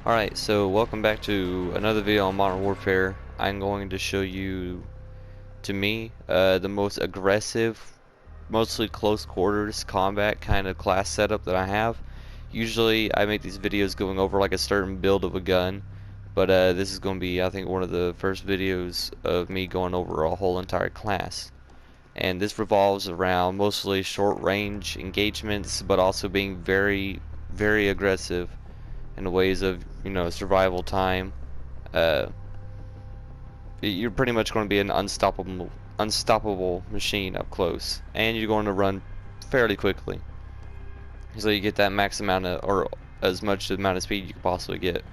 Alright, so welcome back to another video on Modern Warfare. I'm going to show you, to me, the most aggressive, mostly close quarters combat kind of class setup that I have. Usually I make these videos going over like a certain build of a gun, but this is going to be, I think, one of the first videos of me going over a whole entire class. And this revolves around mostly short range engagements, but also being very, very aggressive in ways of, survival time. uh, you're pretty much going to be an unstoppable machine up close, and you're going to run fairly quickly, so you get that max amount of, or as much amount of speed you can possibly get.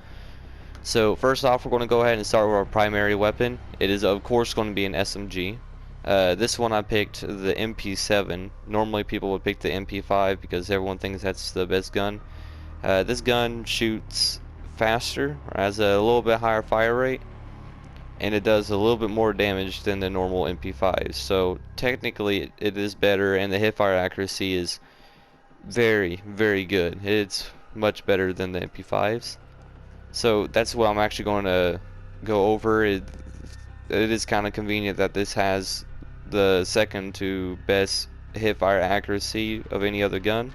So first off, we're going to go ahead and start with our primary weapon. It is of course going to be an SMG. This one I picked the MP7. Normally people would pick the MP5 because everyone thinks that's the best gun. This gun shoots faster, or has a little bit higher fire rate, and it does a little bit more damage than the normal MP5s. So technically it is better, and the hipfire accuracy is very, very good. It's much better than the MP5s. So that's what I'm actually going to go over. It is kind of convenient that this has the second to best hipfire accuracy of any other gun.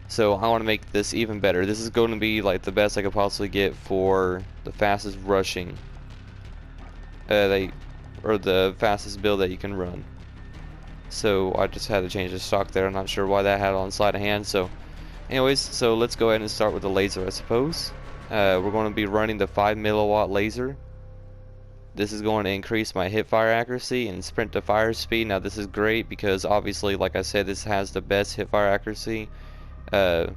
So I want to make this even better. This is going to be like the best I could possibly get for the fastest rushing, or the fastest build that you can run. So I just had to change the stock there. I'm not sure why that had on sleight of hand. So anyways, so let's go ahead and start with the laser, I suppose. We're going to be running the 5 milliwatt laser. This is going to increase my hip fire accuracy and sprint to fire speed. Now this is great because obviously, like I said, this has the best hip fire accuracy other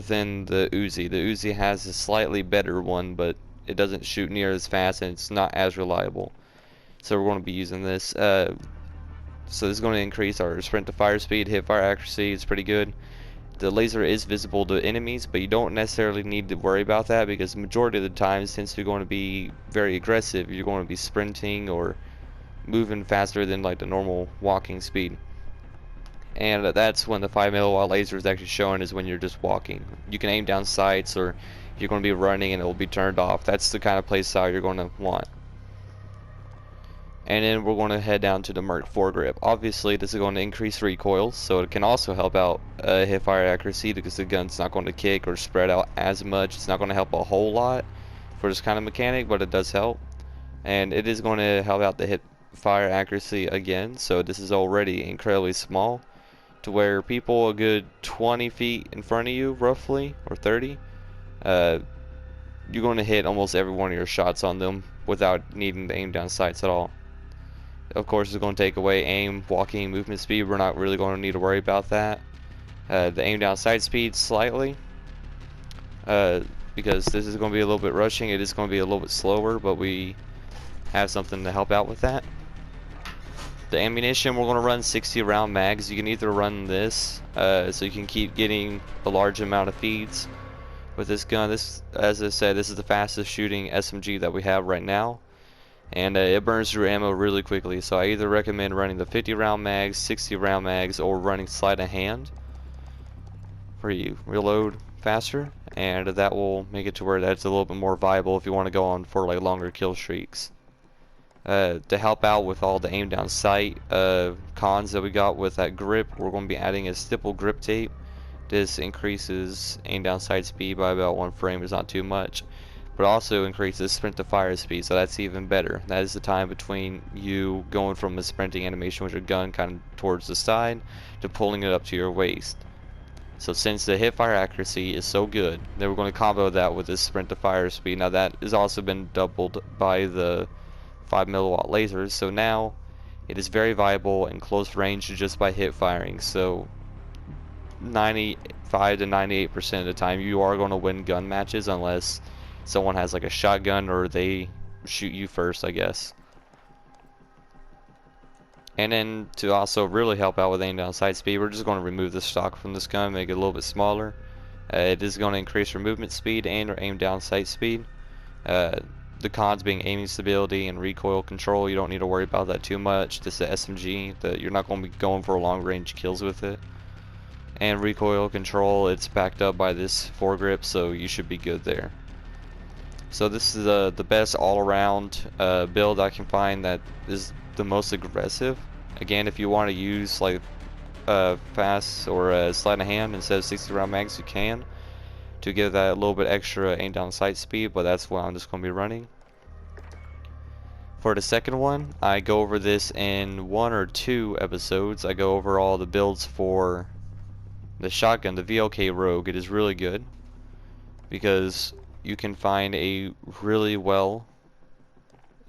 than the Uzi. The Uzi has a slightly better one, but it doesn't shoot near as fast and it's not as reliable. So we're going to be using this. So this is going to increase our sprint to fire speed, hip fire accuracy. It's pretty good. The laser is visible to enemies, but you don't necessarily need to worry about that because the majority of the time, since you're going to be very aggressive, you're going to be sprinting or moving faster than like the normal walking speed. And that's when the 5 milliwatt laser is actually showing, is when you're just walking. You can aim down sights, or you're going to be running and it will be turned off. That's the kind of play style you're going to want. And then we're going to head down to the Merc foregrip. Obviously this is going to increase recoil, so it can also help out hip fire accuracy because the gun's not going to kick or spread out as much. It's not going to help a whole lot for this kind of mechanic, but it does help. And it is going to help out the hip fire accuracy again, so this is already incredibly small, to where people a good 20 feet in front of you, roughly, or 30, you're going to hit almost every one of your shots on them without needing to aim down sights at all. Of course, it's going to take away aim, walking, movement speed. We're not really going to need to worry about that. The aim down sight speed slightly, because this is going to be a little bit rushing. It is going to be a little bit slower, but we have something to help out with that. The ammunition, we're going to run 60 round mags. You can either run this, so you can keep getting a large amount of feeds with this gun. This, as I said, this is the fastest shooting SMG that we have right now, and it burns through ammo really quickly. So I either recommend running the 50 round mags, 60 round mags, or running sleight of hand, where you reload faster, and that will make it to where that's a little bit more viable if you want to go on for like longer kill streaks. To help out with all the aim down sight cons that we got with that grip, we're going to be adding a stipple grip tape. This increases aim down sight speed by about 1 frame. It's not too much, but also increases sprint to fire speed, so that's even better. That is the time between you going from a sprinting animation with your gun kind of towards the side to pulling it up to your waist. So since the hip fire accuracy is so good, then we're going to combo that with this sprint to fire speed. Now that has also been doubled by the 5 milliwatt lasers, so now it is very viable in close range just by hip firing. So 95 to 98% of the time you are going to win gun matches, unless someone has like a shotgun or they shoot you first, I guess. And then to also really help out with aim down sight speed, we're just going to remove the stock from this gun, make it a little bit smaller. It is going to increase your movement speed and your aim down sight speed. The cons being aiming stability and recoil control. You don't need to worry about that too much. This is the SMG, that you're not going to be going for long range kills with it. and recoil control. It's backed up by this foregrip, so you should be good there. So this is the best all-around build I can find that is the most aggressive. Again, if you want to use like fast or sleight of hand instead of 60 round mags, you can, to give that a little bit extra aim down sight speed, but that's what I'm just going to be running. For the second one, I go over this in 1 or 2 episodes. I go over all the builds for the shotgun, the VLK Rogue. It is really good because you can find a really well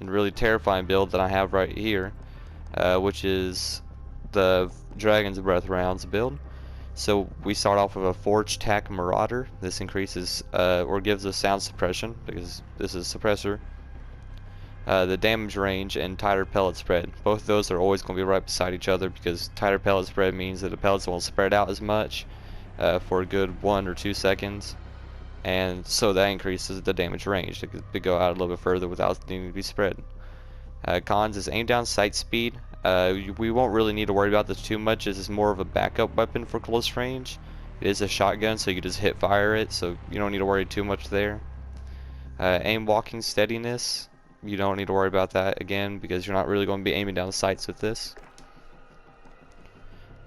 and really terrifying build that I have right here, which is the Dragon's Breath rounds build. So we start off with a Forged Tack Marauder. This increases or gives us sound suppression because this is a suppressor. The damage range and tighter pellet spread. Both of those are always going to be right beside each other because tighter pellet spread means that the pellets won't spread out as much for a good 1 or 2 seconds, and so that increases the damage range to go out a little bit further without needing to be spread. Cons is aim down sight speed. We won't really need to worry about this too much. This is more of a backup weapon for close range. It is a shotgun, so you just hit fire it, so you don't need to worry too much there. Aim walking steadiness. You don't need to worry about that again because you're not really going to be aiming down sights with this.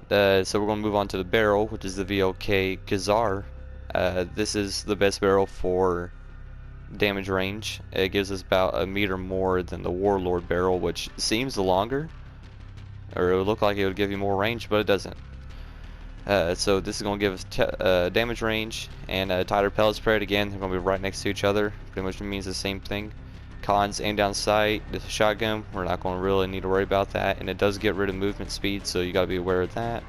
So we're going to move on to the barrel, which is the VLK Kazar. This is the best barrel for damage range. It gives us about a meter more than the Warlord barrel, which seems longer, or it would look like it would give you more range, but it doesn't. So this is going to give us damage range and a tighter pellet spread. Again, they're going to be right next to each other. Pretty much means the same thing. Cons, aim down sight. This is a shotgun. We're not going to really need to worry about that, and it does get rid of movement speed, so you got to be aware of that.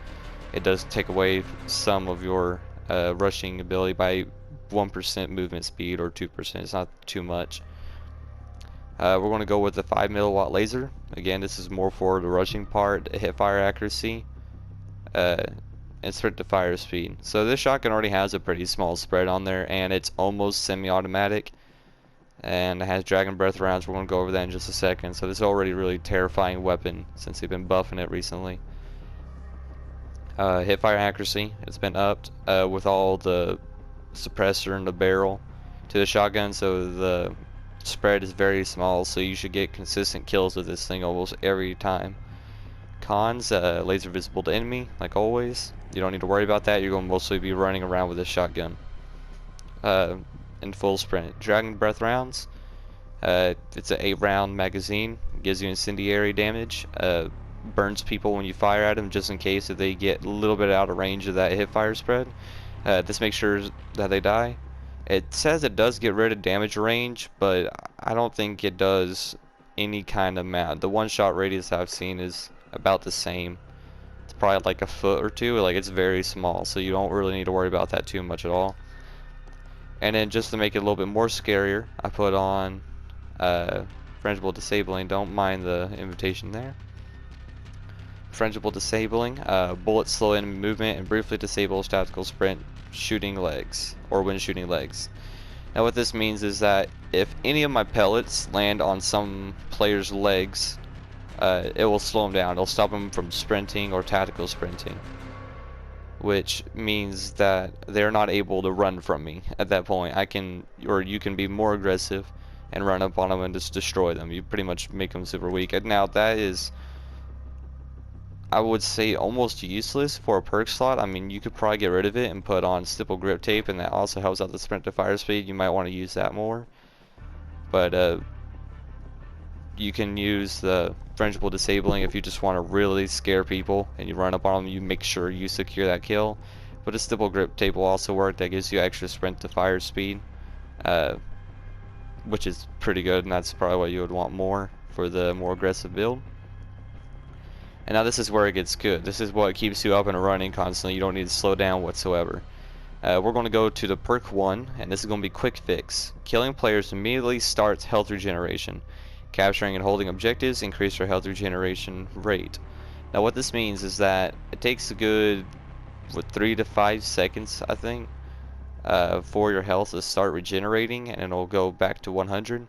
It does take away some of your rushing ability by 1% movement speed or 2%. It's not too much. We're going to go with the 5 milliwatt laser. Again, this is more for the rushing part, hit fire accuracy, and sprint to fire speed. So this shotgun already has a pretty small spread on there, and it's almost semi-automatic. And it has Dragon Breath rounds. We're going to go over that in just a second. So this is already a really terrifying weapon since they've been buffing it recently. Hit fire accuracy, it's been upped with all the suppressor in the barrel to the shotgun, so the spread is very small, so you should get consistent kills with this thing almost every time. Cons, laser visible to enemy, like always. You don't need to worry about that. You're going to mostly be running around with this shotgun in full sprint. Dragon Breath rounds, it's an 8-round magazine, gives you incendiary damage, burns people when you fire at them just in case if they get a little bit out of range of that hip fire spread. This makes sure that they die. It says it does get rid of damage range, but I don't think it does any kind of amount. The one-shot radius I've seen is about the same. It's probably like a foot or two. Like, it's very small, so you don't really need to worry about that too much at all. And then just to make it a little bit more scarier, I put on frangible disabling. Don't mind the invitation there. Frangible disabling, bullets slow enemy movement and briefly disables tactical sprint shooting legs, or when shooting legs. Now what this means is that if any of my pellets land on some player's legs, it will slow them down. It'll stop them from sprinting or tactical sprinting, which means that they're not able to run from me at that point. You can be more aggressive and run up on them and just destroy them. You pretty much make them super weak. And now that is, I would say, almost useless for a perk slot. I mean, you could probably get rid of it and put on stipple grip tape, and that also helps out the sprint to fire speed. You might want to use that more, but you can use the frangible disabling if you just want to really scare people and you run up on them. You make sure you secure that kill, but a stipple grip tape will also work. That gives you extra sprint to fire speed, which is pretty good, and that's probably what you would want more for the more aggressive build. And now this is where it gets good. This is what keeps you up and running constantly. You don't need to slow down whatsoever. We're going to go to the perk 1, and this is going to be Quick Fix. Killing players immediately starts health regeneration. Capturing and holding objectives increase your health regeneration rate. Now what this means is that it takes a good 3 to 5 seconds, I think, for your health to start regenerating, and it'll go back to 100.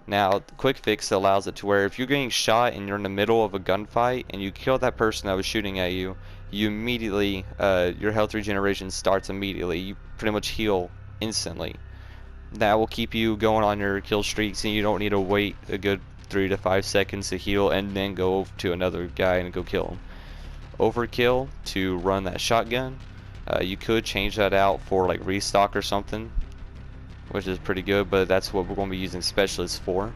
Now, the Quick Fix allows it to where if you're getting shot and you're in the middle of a gunfight and you kill that person that was shooting at you, you immediately, your health regeneration starts immediately. You pretty much heal instantly. That will keep you going on your kill streaks, and you don't need to wait a good 3 to 5 seconds to heal and then go to another guy and go kill him. Overkill to run that shotgun. You could change that out for like restock or something, which is pretty good, but that's what we're going to be using specialists for.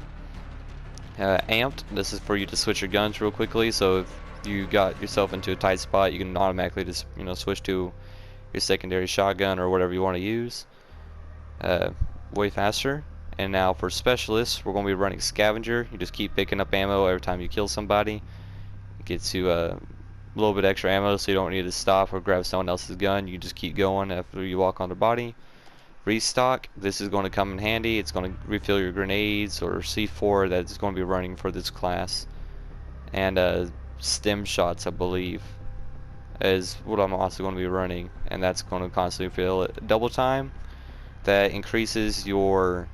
Amped, this is for you to switch your guns real quickly, so if you got yourself into a tight spot, you can automatically just, you know, switch to your secondary shotgun or whatever you want to use. Way faster. And now for specialists, we're going to be running scavenger. You just keep picking up ammo every time you kill somebody. It gets you a little bit extra ammo, so you don't need to stop or grab someone else's gun. You just keep going after you walk on their body. Restock, this is going to come in handy. It's going to refill your grenades or C4 that's going to be running for this class. And stem shots, I believe, is what I'm also going to be running, and that's going to constantly fill it. Double time, that increases your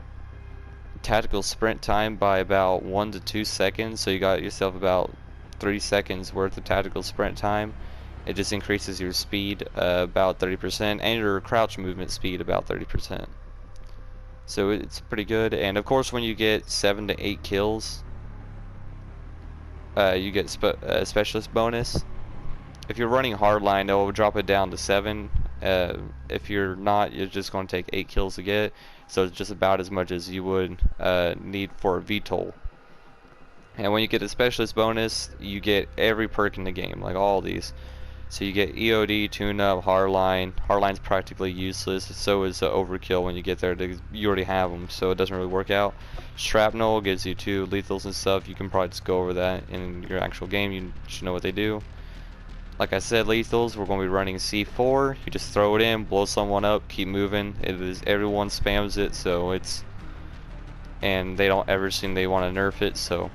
tactical sprint time by about 1 to 2 seconds, so you got yourself about 3 seconds worth of tactical sprint time. It just increases your speed about 30% and your crouch movement speed about 30%. So it's pretty good. And of course, when you get 7 to 8 kills, you get specialist bonus. If you're running hardline, it will drop it down to 7. If you're not, you're just going to take 8 kills to get it. So it's just about as much as you would need for a VTOL. And when you get a specialist bonus, you get every perk in the game, like all these. So you get EOD, tune-up, hardline. Hardline's practically useless. So is overkill when you get there. You already have them, so it doesn't really work out. Shrapnel gives you 2 lethals and stuff. You can probably just go over that in your actual game. You should know what they do. Like I said, lethals, we're going to be running C4. You just throw it in, blow someone up, keep moving. Everyone spams it, so it's, and they don't ever seem they want to nerf it. So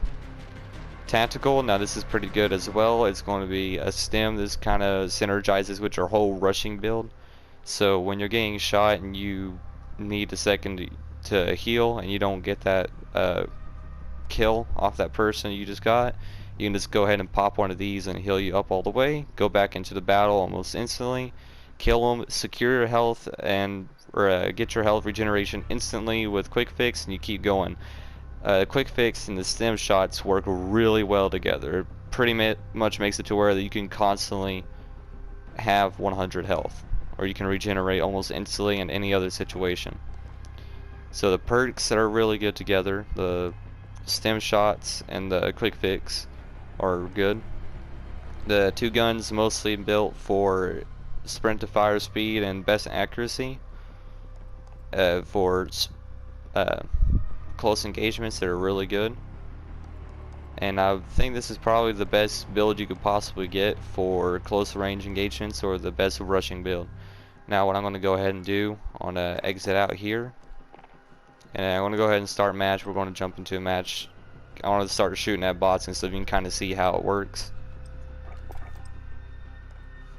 tactical, now this is pretty good as well. It's going to be a stem. This kind of synergizes with your whole rushing build. So when you're getting shot and you need a second to heal and you don't get that kill off that person you just got, you can just go ahead and pop one of these and heal you up all the way, go back into the battle almost instantly, kill them, secure your health, and get your health regeneration instantly with quick fix, and you keep going. Quick fix and the stem shots work really well together. It pretty much makes it to where you can constantly have 100 health, or you can regenerate almost instantly in any other situation. So the perks that are really good together, the stem shots and the quick fix, are good. The 2 guns mostly built for sprint to fire speed and best accuracy. For close engagements that are really good. And I think this is probably the best build you could possibly get for close range engagements, or the best rushing build. Now what I'm going to go ahead and do, I'm going to exit out here, and I'm going to go ahead and start match. We're going to jump into a match. I want to start shooting at bots and so you can kind of see how it works.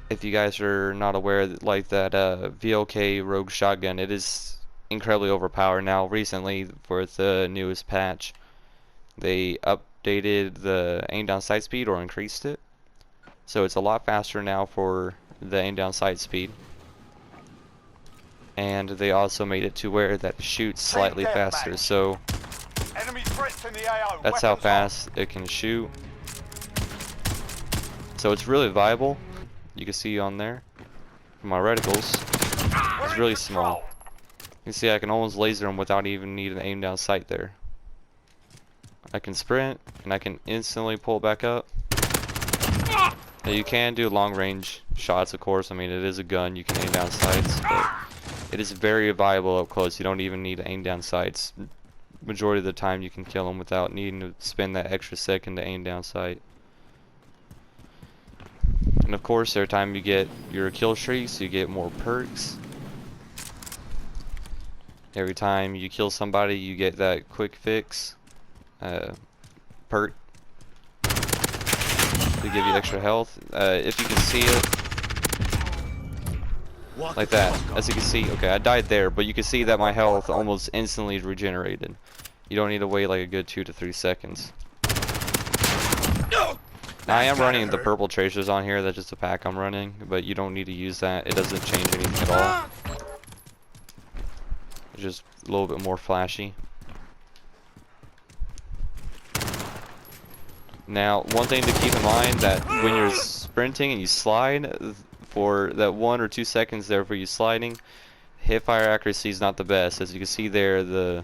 If you guys are not aware, like that VLK Rogue shotgun, it is incredibly overpowered. Now recently, for the newest patch, they updated the aim down sight speed, or increased it, so it's a lot faster now for the aim down sight speed. And they also made it to where that shoots slightly faster, so that's how fast it can shoot. So it's really viable. You can see on there, my reticles, it's really small. You can see I can almost laser them without even needing to aim down sight there. I can sprint, and I can instantly pull back up. Now you can do long range shots, of course. I mean, it is a gun, you can aim down sights, but it is very viable up close. You don't even need to aim down sights. Majority of the time you can kill them without needing to spend that extra second to aim down sight. And of course, every time you get your kill streaks, you get more perks. Every time you kill somebody, you get that quick fix perk to give you extra health. If you can see it, like that. As you can see, okay, I died there, but you can see that my health almost instantly regenerated. You don't need to wait like a good 2 to 3 seconds. I am running the purple tracers on here. That's just a pack I'm running, but you don't need to use that. It doesn't change anything at all. It's just a little bit more flashy. Now, one thing to keep in mind that when you're sprinting and you slide, for that 1 or 2 seconds there for you sliding, hip fire accuracy is not the best. As you can see there, the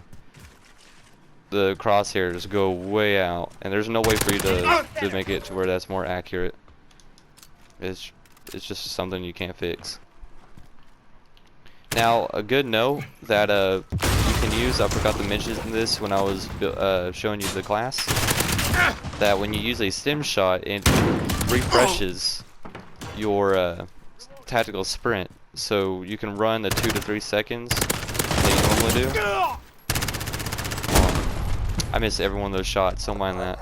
crosshairs go way out, and there's no way for you to make it to where that's more accurate. It's just something you can't fix. Now, a good note that you can use, I forgot to mention this when I was showing you the class, that when you use a stim shot, it refreshes your tactical sprint, so you can run the 2 to 3 seconds that you normally do. I miss every one of those shots, don't mind that.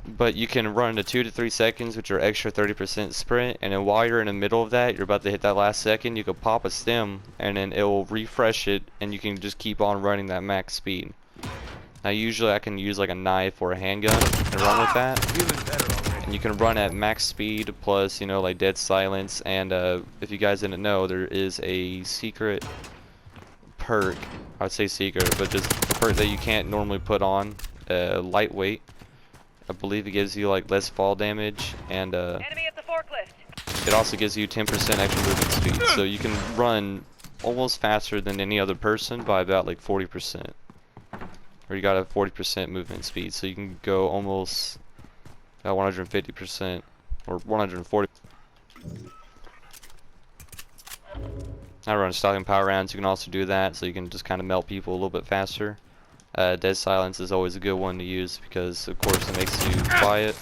But you can run the 2 to 3 seconds with your extra 30% sprint, and then while you're in the middle of that, you're about to hit that last second, you can pop a stim, and then it will refresh it, and you can just keep on running that max speed. Now usually I can use like a knife or a handgun and run with that. And you can run at max speed plus, you know, like dead silence. And if you guys didn't know, there is a secret perk. I'd say secret, but just a perk that you can't normally put on. Lightweight. I believe it gives you like less fall damage, and Enemy at the forklift. it also gives you 10% extra movement speed. So you can run almost faster than any other person by about like 40%. Or you got a 40% movement speed, so you can go almost 150% or 140. I run stocking power rounds. You can also do that, so you can just kind of melt people a little bit faster. Dead silence is always a good one to use because, of course, it makes you quiet.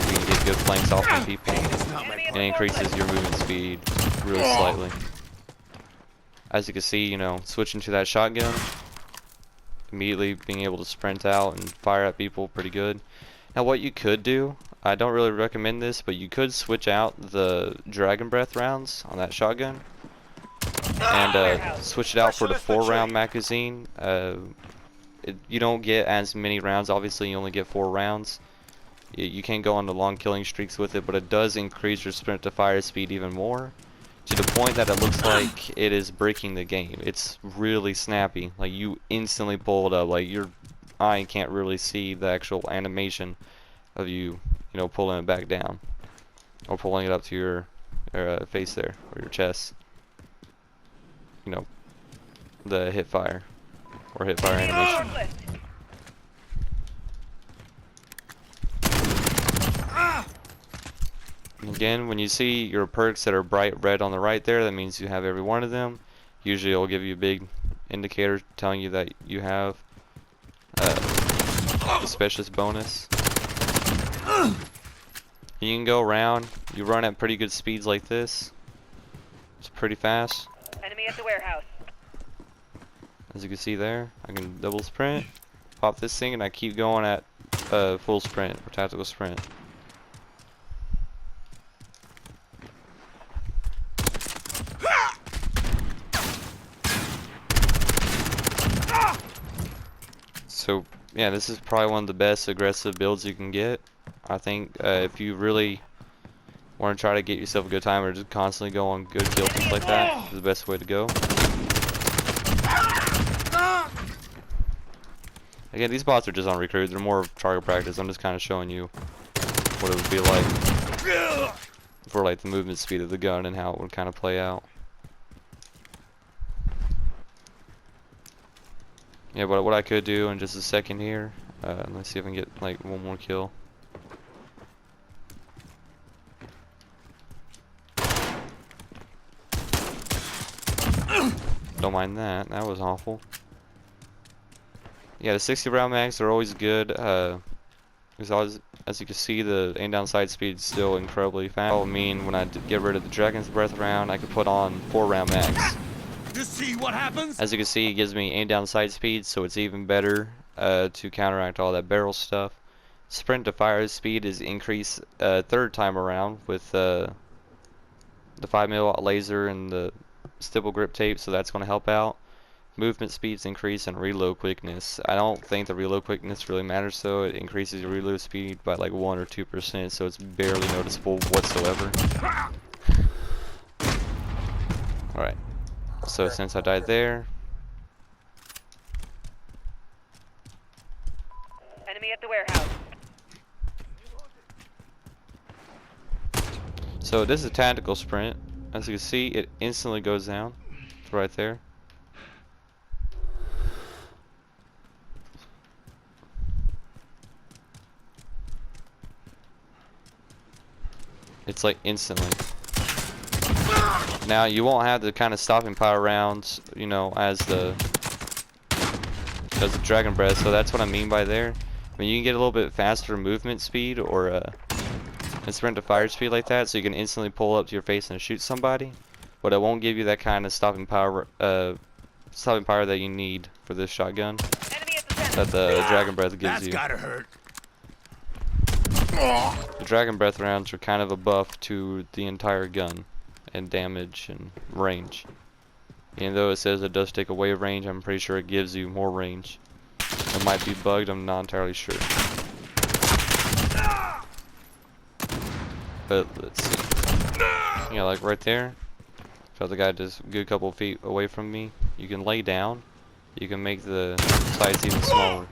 You can get good flanks off on people, and it increases your movement speed really slightly. As you can see, you know, switching to that shotgun, immediately being able to sprint out and fire at people pretty good. Now, what you could do, I don't really recommend this, but you could switch out the Dragon Breath rounds on that shotgun and switch it out for the 4-round magazine. You don't get as many rounds. Obviously, you only get 4 rounds. You can't go on the long killing streaks with it, but it does increase your sprint to fire speed even more, to the point that it looks like it is breaking the game. It's really snappy. Like, you instantly pull it up. Like, your eye can't really see the actual animation of you know, pulling it back down or pulling it up to your face there, or your chest. You know, the hip fire or hip fire animation. Again, when you see your perks that are bright red on the right there, that means you have every one of them. Usually it will give you a big indicator telling you that you have the specialist bonus. You can go around, you run at pretty good speeds like this. It's pretty fast. Enemy at the warehouse. As you can see there, I can double sprint, pop this thing, and I keep going at full sprint or tactical sprint. So yeah, this is probably one of the best aggressive builds you can get. I think if you really want to try to get yourself a good time or just constantly go on good kill things like that, is the best way to go. Again, these bots are just on recruit. They're more of target practice. I'm just kind of showing you what it would be like for like the movement speed of the gun and how it would kind of play out. Yeah, but what I could do in just a second here, let's see if I can get like one more kill. Don't mind that. That was awful. Yeah, the 60 round mags are always good. As you can see, the aim down sight speed is still incredibly fast. That will mean when I get rid of the Dragon's Breath round, I can put on 4 round mags. You see what happens? As you can see, it gives me aim down sight speed, so it's even better to counteract all that barrel stuff. Sprint to fire speed is increased 3rd time around with the 5mm laser and the stipple grip tape, so that's going to help out. movement speeds increase and reload quickness. I don't think the reload quickness really matters though. It increases your reload speed by like 1 or 2%, so it's barely noticeable whatsoever. Alright, so since I died there, Enemy at the warehouse. so this is a tactical sprint. As you can see, it instantly goes down. It's right there. It's like instantly. Now you won't have the kind of stopping power rounds, you know, as the Dragon Breath. So that's what I mean by there. When you can get a little bit faster movement speed or a sprint to fire speed like that, so you can instantly pull up to your face and shoot somebody, but it won't give you that kind of stopping power that you need for this shotgun Enemy at the center. that the Dragon Breath gives That's you. gotta hurt. The Dragon Breath rounds are kind of a buff to the entire gun and damage and range. Even though it says it does take away range, I'm pretty sure it gives you more range. It might be bugged, I'm not entirely sure. But let's see. Yeah, like right there. So the guy just a good couple feet away from me. You can lay down. You can make the sights even smaller.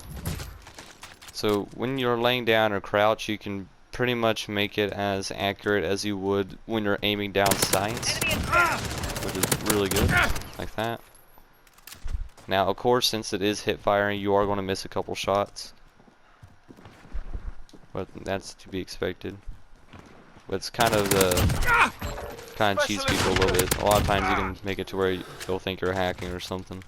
So when you're laying down or crouch, you can pretty much make it as accurate as you would when you're aiming down sights, which is really good, like that. Now, of course, since it is hip firing, you are going to miss a couple shots, but that's to be expected. But it's kind of cheats people a little bit. A lot of times you can make it to where they'll think you're hacking or something.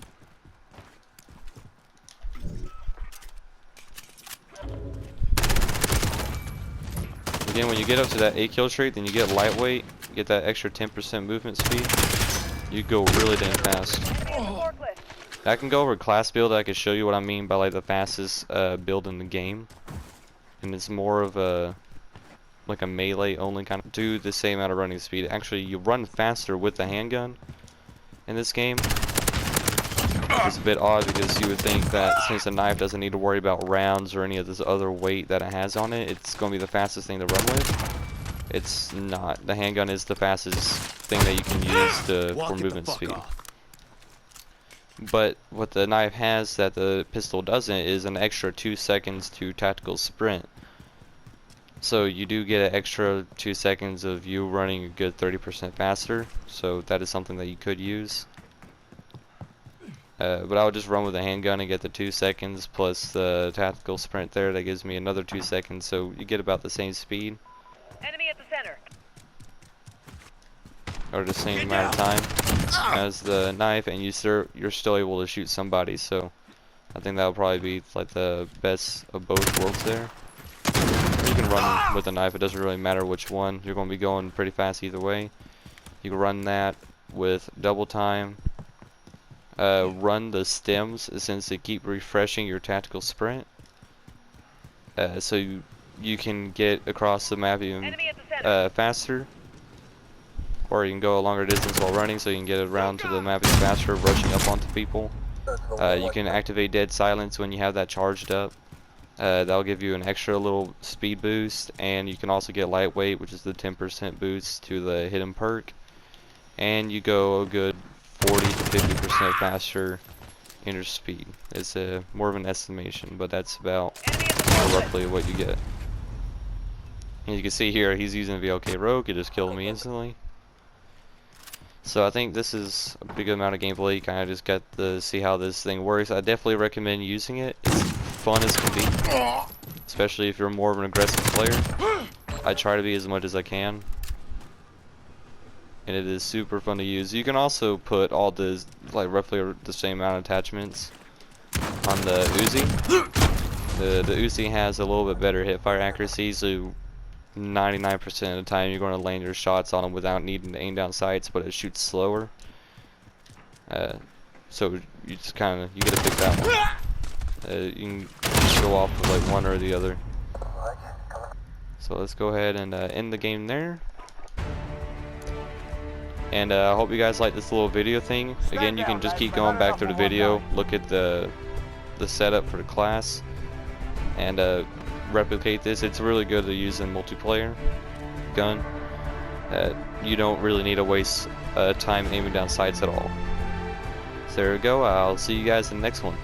Again, when you get up to that 8 kill streak, then you get lightweight, you get that extra 10% movement speed, you go really damn fast. I can go over class build. I can show you what I mean by like the fastest build in the game, and it's more of a like a melee only kind of do the same amount of running speed. Actually, you run faster with the handgun in this game. It's a bit odd because you would think that since the knife doesn't need to worry about rounds or any of this other weight that it has on it, it's going to be the fastest thing to run with. It's not. The handgun is the fastest thing that you can use for movement speed. But what the knife has that the pistol doesn't is an extra 2 seconds to tactical sprint. So you do get an extra 2 seconds of you running a good 30% faster. So that is something that you could use. But I would just run with a handgun and get the 2 seconds plus the tactical sprint there. That gives me another 2 seconds, so you get about the same speed. Enemy at the center. Or the same amount of time as the knife, and you're still able to shoot somebody. So I think that would probably be like the best of both worlds there. You can run with a knife. It doesn't really matter which one. You're going to be going pretty fast either way. You can run that with double time. Run the stems since they keep refreshing your tactical sprint, so you can get across the map even faster, or you can go a longer distance while running, so you can get around to the map even faster, rushing up onto people. You can activate dead silence when you have that charged up. That'll give you an extra little speed boost, and you can also get lightweight, which is the 10% boost to the hidden perk, and you go a good 40 to 50% faster in your speed. It's more of an estimation, but that's about roughly what you get. And you can see here, he's using the VLK Rogue. It just killed me instantly. So I think this is a pretty good amount of gameplay. You kind of just got to see how this thing works. I definitely recommend using it. It's fun as can be, especially if you're more of an aggressive player. I try to be as much as I can. And it is super fun to use. You can also put all the roughly the same amount of attachments on the Uzi. The Uzi has a little bit better hipfire accuracy, so 99% of the time you're going to land your shots on them without needing to aim down sights, but it shoots slower. So you just kind of you get to pick that one. You can just go off of like one or the other. So let's go ahead and end the game there. And I hope you guys like this little video thing. Again, you can just keep going back through the video, look at the setup for the class, and replicate this. It's really good to use in multiplayer gun. You don't really need to waste time aiming down sights at all. So there we go. I'll see you guys in the next one.